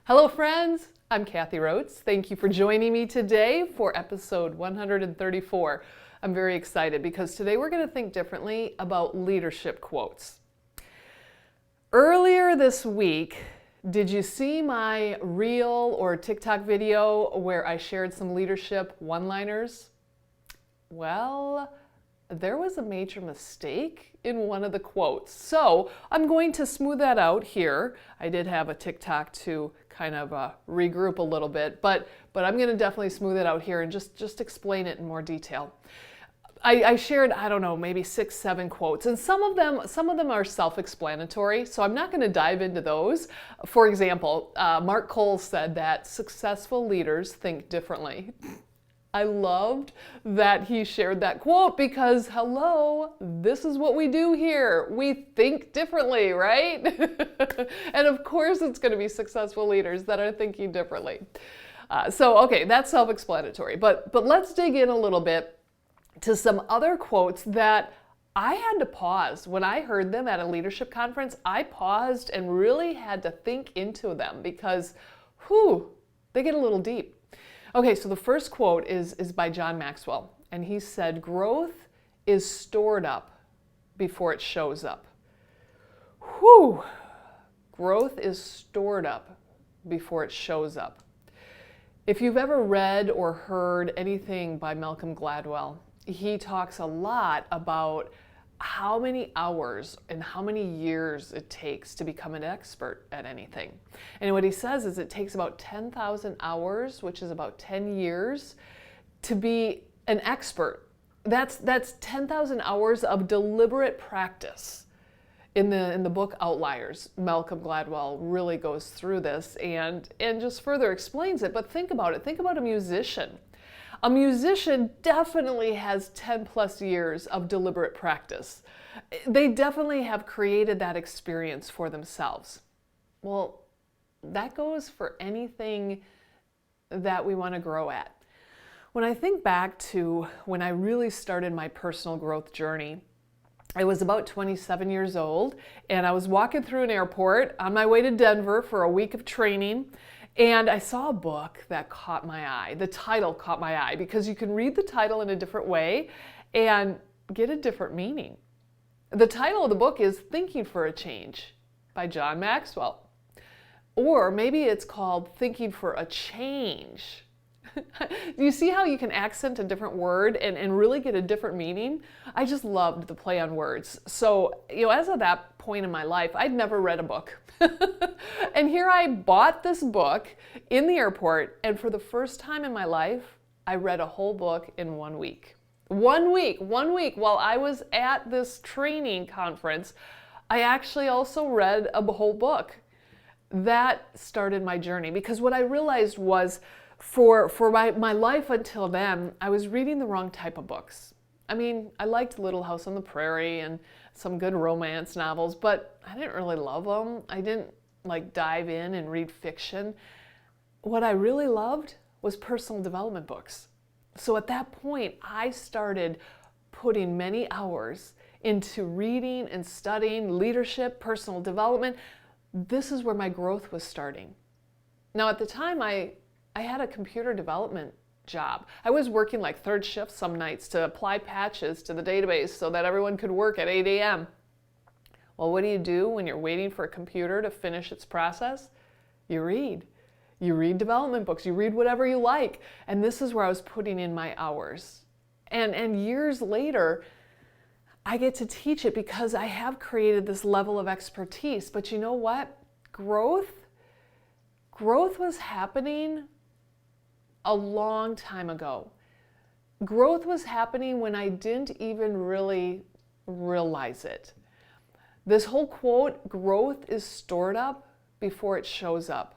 Hello friends, I'm Kathy Rhodes. Thank you for joining me today for episode 134. I'm very excited because today we're going to think differently about leadership quotes. Earlier this week, did you see my reel or TikTok video where I shared some leadership one-liners? Well, there was a major mistake in one of the quotes. So I'm going to smooth that out here. I did have a TikTok to kind of regroup a little bit, but I'm going to definitely smooth it out here and just explain it in more detail. I shared, I don't know, maybe 6, 7 quotes, and some of them are self-explanatory, so I'm not going to dive into those. For example, Mark Cole said that successful leaders think differently. I loved that he shared that quote because, hello, this is what we do here. We think differently, right? And of course it's going to be successful leaders that are thinking differently. Okay, that's self-explanatory. But let's dig in a little bit to some other quotes that I had to pause. When I heard them at a leadership conference, I paused and really had to think into them because, they get a little deep. Okay, so the first quote is by John Maxwell, and he said, "Growth is stored up before it shows up." Growth is stored up before it shows up. If you've ever read or heard anything by Malcom Gladwell, he talks a lot about how many hours and how many years it takes to become an expert at anything. And what he says is it takes about 10,000 hours, which is about 10 years, to be an expert. That's 10,000 hours of deliberate practice. In the book Outliers, Malcolm Gladwell really goes through this and just further explains it. But think about it. Think about a musician. A musician definitely has 10 plus years of deliberate practice. They definitely have created that experience for themselves. Well, that goes for anything that we want to grow at. When I think back to when I really started my personal growth journey, I was about 27 years old, and I was walking through an airport on my way to Denver for a week of training. And I saw a book that caught my eye. The title caught my eye because you can read the title in a different way and get a different meaning. The title of the book is Thinking for a Change by John Maxwell. Or maybe it's called Thinking for a Change. Do you see how you can accent a different word and really get a different meaning? I just loved the play on words. So, as of that point in my life, I'd never read a book. And here I bought this book in the airport, and for the first time in my life, I read a whole book in 1 week. 1 week while I was at this training conference, I actually also read a whole book. That started my journey because what I realized was for my life until then, I was reading the wrong type of books. I mean, I liked Little House on the Prairie and some good romance novels, but I didn't really love them. I didn't dive in and read fiction. What I really loved was personal development books. So at that point, I started putting many hours into reading and studying leadership, personal development. This is where my growth was starting. Now at the time, I had a computer development job. I was working third shift some nights to apply patches to the database so that everyone could work at 8 a.m. Well, what do you do when you're waiting for a computer to finish its process? You read. You read development books. You read whatever you like. And this is where I was putting in my hours. And years later, I get to teach it because I have created this level of expertise. But you know what? Growth was happening a long time ago. Growth was happening when I didn't even really realize it. This whole quote, growth is stored up before it shows up.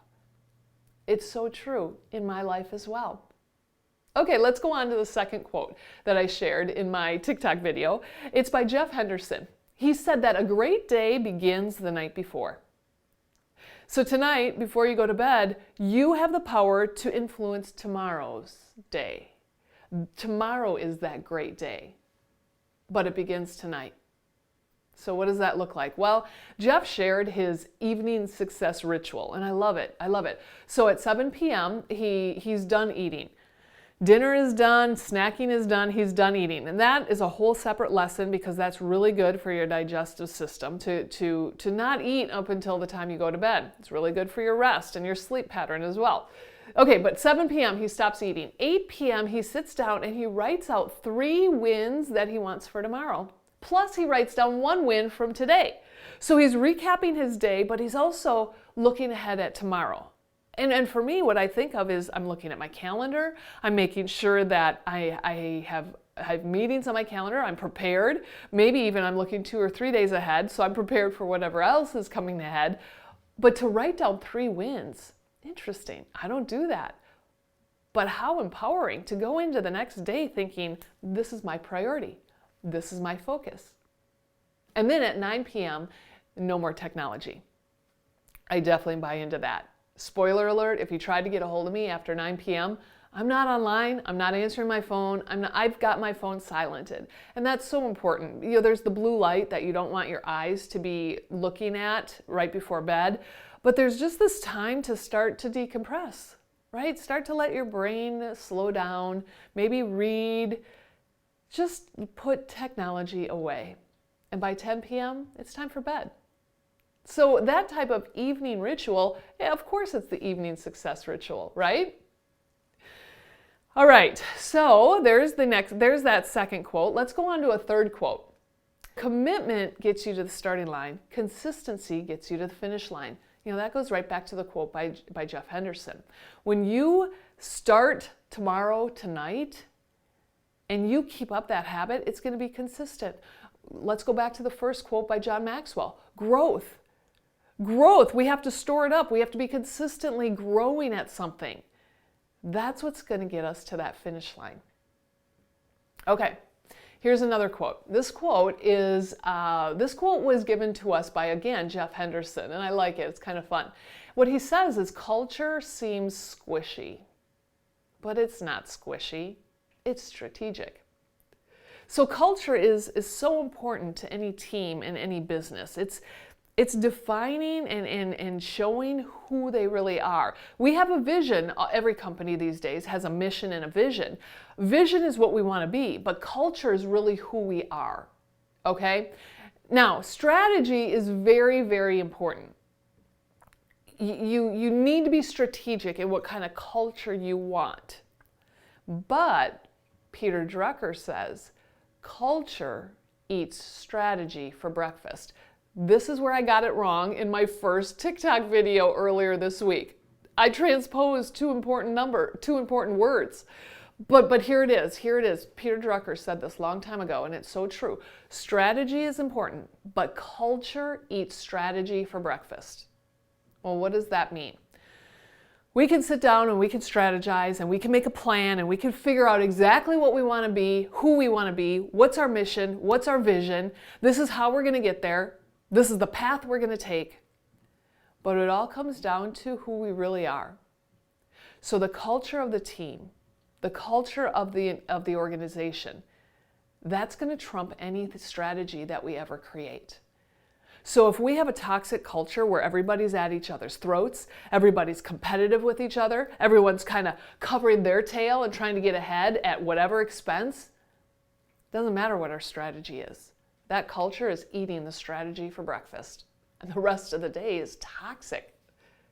It's so true in my life as well. Okay, let's go on to the second quote that I shared in my TikTok video. It's by Henderson. He said that a great day begins the night before. So tonight, before you go to bed, you have the power to influence tomorrow's day. Tomorrow is that great day, but it begins tonight. So what does that look like? Well, Jeff shared his evening success ritual, and I love it. I love it. So at 7 p.m., he's done eating. Dinner is done, snacking is done, he's done eating. And that is a whole separate lesson because that's really good for your digestive system to not eat up until the time you go to bed. It's really good for your rest and your sleep pattern as well. Okay, but 7 p.m. he stops eating. 8 p.m. he sits down and he writes out 3 wins that he wants for tomorrow. Plus he writes down 1 win from today. So he's recapping his day, but he's also looking ahead at tomorrow. And for me, what I think of is I'm looking at my calendar. I'm making sure that I have meetings on my calendar. I'm prepared. Maybe even I'm looking 2 or 3 days ahead, so I'm prepared for whatever else is coming ahead. But to write down 3 wins, interesting. I don't do that. But how empowering to go into the next day thinking, this is my priority. This is my focus. And then at 9 p.m., no more technology. I definitely buy into that. Spoiler alert, if you tried to get a hold of me after 9 p.m., I'm not online, I'm not answering my phone, I've got my phone silented. And that's so important. You know, there's the blue light that you don't want your eyes to be looking at right before bed, but there's just this time to start to decompress, right? Start to let your brain slow down, maybe read, just put technology away. And by 10 p.m., it's time for bed. So that type of evening ritual, yeah, of course it's the evening success ritual, right? All right, so there's that second quote. Let's go on to a third quote. Commitment gets you to the starting line. Consistency gets you to the finish line. You know, that goes right back to the quote by Jeff Henderson. When you start tomorrow, tonight, and you keep up that habit, it's going to be consistent. Let's go back to the first quote by John Maxwell. Growth. Growth. We have to store it up. We have to be consistently growing at something. That's what's going to get us to that finish line. Okay, here's another quote. This quote was given to us by, again, Jeff Henderson, and I like it. It's kind of fun. What he says is, culture seems squishy, but it's not squishy. It's strategic. So culture is so important to any team and any business. It's defining and showing who they really are. We have a vision. Every company these days has a mission and a vision. Vision is what we want to be, but culture is really who we are. Okay? Now, strategy is very, very important. You need to be strategic in what kind of culture you want. But Peter Drucker says, culture eats strategy for breakfast. This is where I got it wrong in my first TikTok video earlier this week. I transposed two important words. But here it is. Peter Drucker said this a long time ago, and it's so true. Strategy is important, but culture eats strategy for breakfast. Well, what does that mean? We can sit down and we can strategize and we can make a plan and we can figure out exactly what we want to be, who we want to be, what's our mission, what's our vision. This is how we're going to get there. This is the path we're going to take. But it all comes down to who we really are. So the culture of the team, the culture of the organization, that's going to trump any strategy that we ever create. So if we have a toxic culture where everybody's at each other's throats, everybody's competitive with each other, everyone's kind of covering their tail and trying to get ahead at whatever expense, doesn't matter what our strategy is. That culture is eating the strategy for breakfast, and the rest of the day is toxic.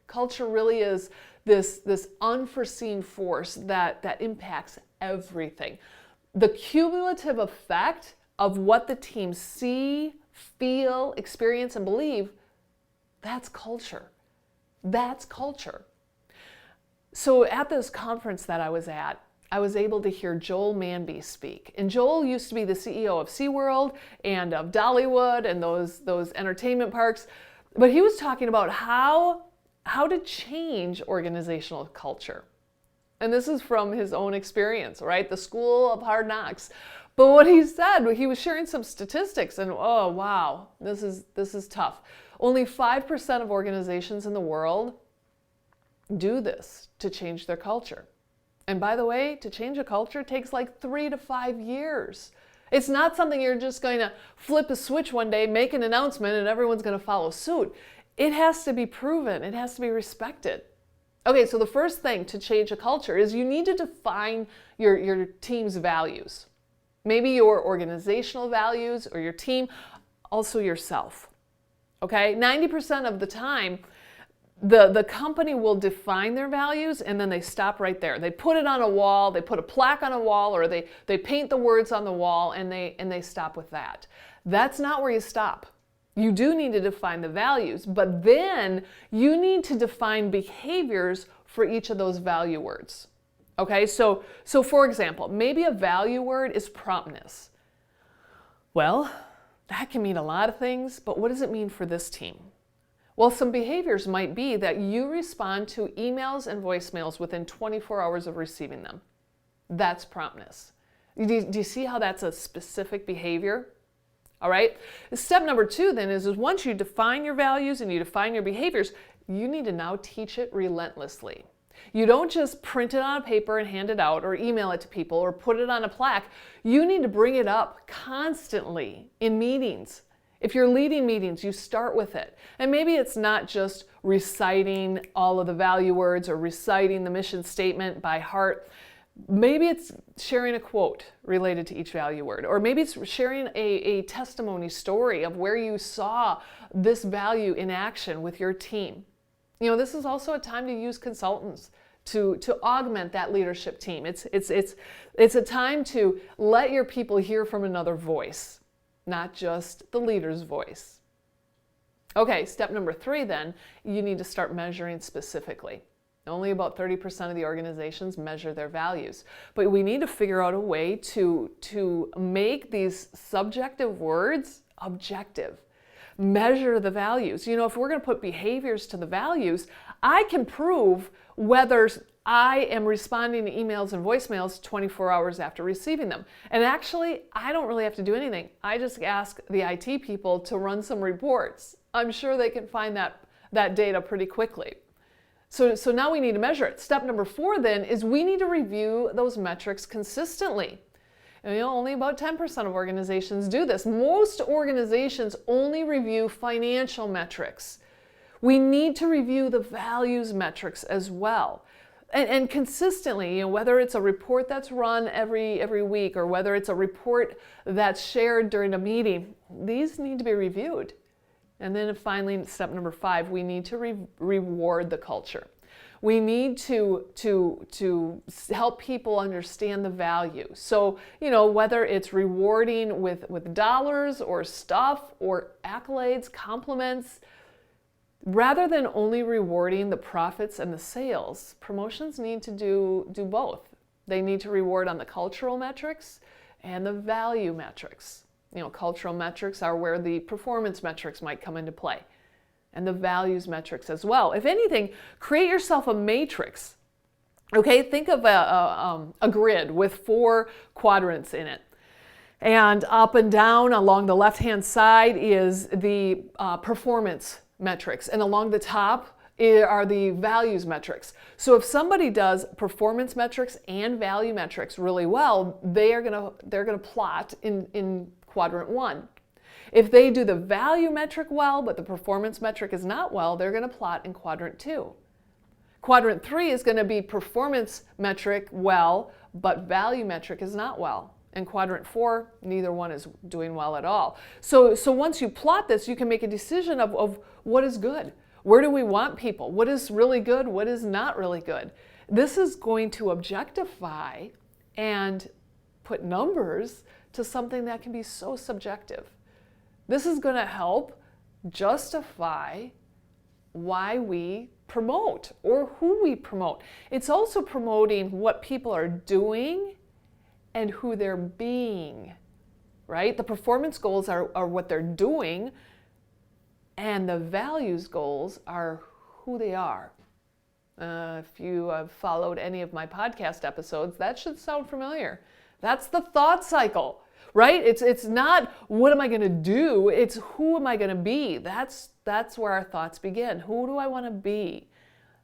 Culture really is this unforeseen force that impacts everything. The cumulative effect of what the team see, feel, experience, and believe, that's culture. That's culture. So at this conference that I was at, I was able to hear Joel Manby speak. And Joel used to be the CEO of SeaWorld and of Dollywood and those entertainment parks. But he was talking about how to change organizational culture. And this is from his own experience, right? The school of hard knocks. But what he said, he was sharing some statistics, and oh wow, this is tough. Only 5% of organizations in the world do this to change their culture. And by the way, to change a culture takes like 3 to 5 years. It's not something you're just going to flip a switch one day, make an announcement, and everyone's going to follow suit. It has to be proven. It has to be respected. Okay, so the first thing to change a culture is you need to define your team's values. Maybe your organizational values or your team, also yourself. Okay, 90% of the time, the company will define their values and then they stop right there. They put it on a wall, they put a plaque on a wall, or they paint the words on the wall and they stop with that. That's not where you stop. You do need to define the values, but then you need to define behaviors for each of those value words. Okay, so for example, maybe a value word is promptness. Well, that can mean a lot of things, but what does it mean for this team? Well, some behaviors might be that you respond to emails and voicemails within 24 hours of receiving them. That's promptness. Do you see how that's a specific behavior? All right. Step number 2 then is once you define your values and you define your behaviors, you need to now teach it relentlessly. You don't just print it on a paper and hand it out or email it to people or put it on a plaque. You need to bring it up constantly in meetings. If you're leading meetings, you start with it. And maybe it's not just reciting all of the value words or reciting the mission statement by heart. Maybe it's sharing a quote related to each value word, or maybe it's sharing a testimony story of where you saw this value in action with your team. You know, this is also a time to use consultants to augment that leadership team. It's a time to let your people hear from another voice, not just the leader's voice. Okay, step number 3 then, you need to start measuring specifically. Only about 30% of the organizations measure their values. But we need to figure out a way to make these subjective words objective. Measure the values. You know, if we're going to put behaviors to the values, I can prove whether I am responding to emails and voicemails 24 hours after receiving them. And actually, I don't really have to do anything. I just ask the IT people to run some reports. I'm sure they can find that data pretty quickly. So now we need to measure it. Step number 4 then is we need to review those metrics consistently. And, you know, only about 10% of organizations do this. Most organizations only review financial metrics. We need to review the values metrics as well. And consistently, you know, whether it's a report that's run every week or whether it's a report that's shared during a meeting, these need to be reviewed. And then finally, step number 5, we need to reward the culture. We need to help people understand the value. So, you know, whether it's rewarding with dollars or stuff or accolades, compliments, rather than only rewarding the profits and the sales, promotions need to do both. They need to reward on the cultural metrics and the value metrics. You know, cultural metrics are where the performance metrics might come into play, and the values metrics as well. If anything, create yourself a matrix. Okay, think of a grid with 4 quadrants in it. And up and down along the left-hand side is the performance metrics, and along the top are the values metrics. So if somebody does performance metrics and value metrics really well, they're gonna plot in quadrant 1. If they do the value metric well, but the performance metric is not well, they're going to plot in quadrant 2. Quadrant 3 is going to be performance metric well, but value metric is not well. And quadrant 4, neither one is doing well at all. So once you plot this, you can make a decision of what is good. Where do we want people? What is really good? What is not really good? This is going to objectify and put numbers to something that can be so subjective. This is going to help justify why we promote or who we promote. It's also promoting what people are doing and who they're being, right? The performance goals are what they're doing, and the values goals are who they are. If you have followed any of my podcast episodes, that should sound familiar. That's the thought cycle, right? It's not what am I going to do, it's who am I going to be. That's where our thoughts begin. Who do I want to be?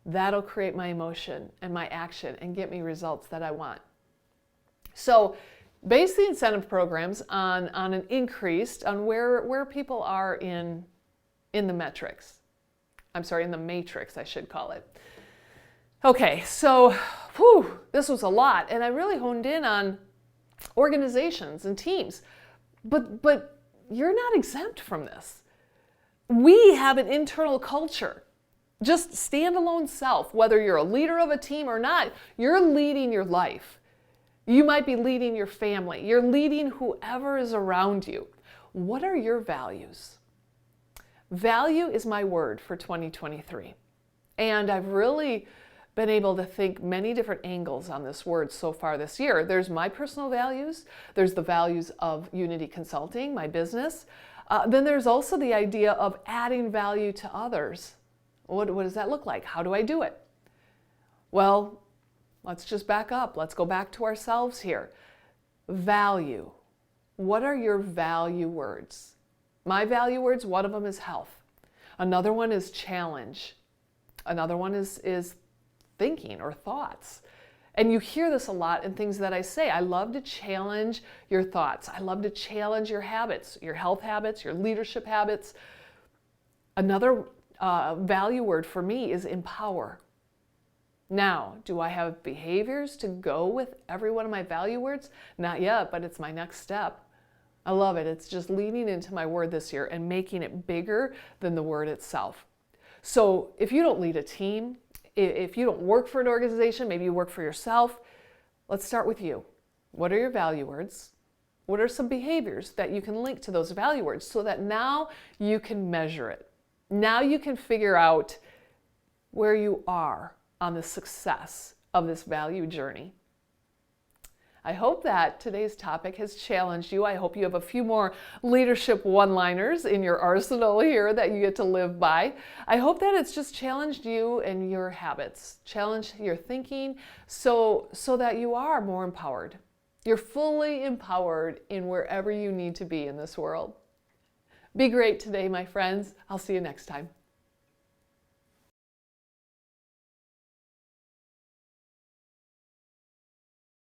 That'll create my emotion and my action and get me results that I want. So Base the incentive programs on an increased, on where people are in the metrics. I'm sorry, in the matrix, I should call it. Okay, so this was a lot, and I really honed in on organizations and teams. But you're not exempt from this. We have an internal culture. Just standalone self, whether you're a leader of a team or not, you're leading your life. You might be leading your family. You're leading whoever is around you. What are your values? Value is my word for 2023. And I've really been able to think many different angles on this word so far this year. There's my personal values. There's the values of Unity Consulting, my business. Then there's also the idea of adding value to others. What does that look like? How do I do it? Well, let's just back up. Let's go back to ourselves here. Value. What are your value words? My value words, one of them is health. Another one is challenge. Another one is thinking or thoughts. And you hear this a lot in things that I say. I love to challenge your thoughts. I love to challenge your habits, your health habits, your leadership habits. Another value word for me is empower. Now, do I have behaviors to go with every one of my value words? Not yet, but it's my next step. I love it. It's just leaning into my word this year and making it bigger than the word itself. So if you don't lead a team, if you don't work for an organization, maybe you work for yourself, let's start with you. What are your value words? What are some behaviors that you can link to those value words so that now you can measure it? Now you can figure out where you are on the success of this value journey. I hope that today's topic has challenged you. I hope you have a few more leadership one-liners in your arsenal here that you get to live by. I hope that it's just challenged you and your habits, challenged your thinking so that you are more empowered. You're fully empowered in wherever you need to be in this world. Be great today, my friends. I'll see you next time.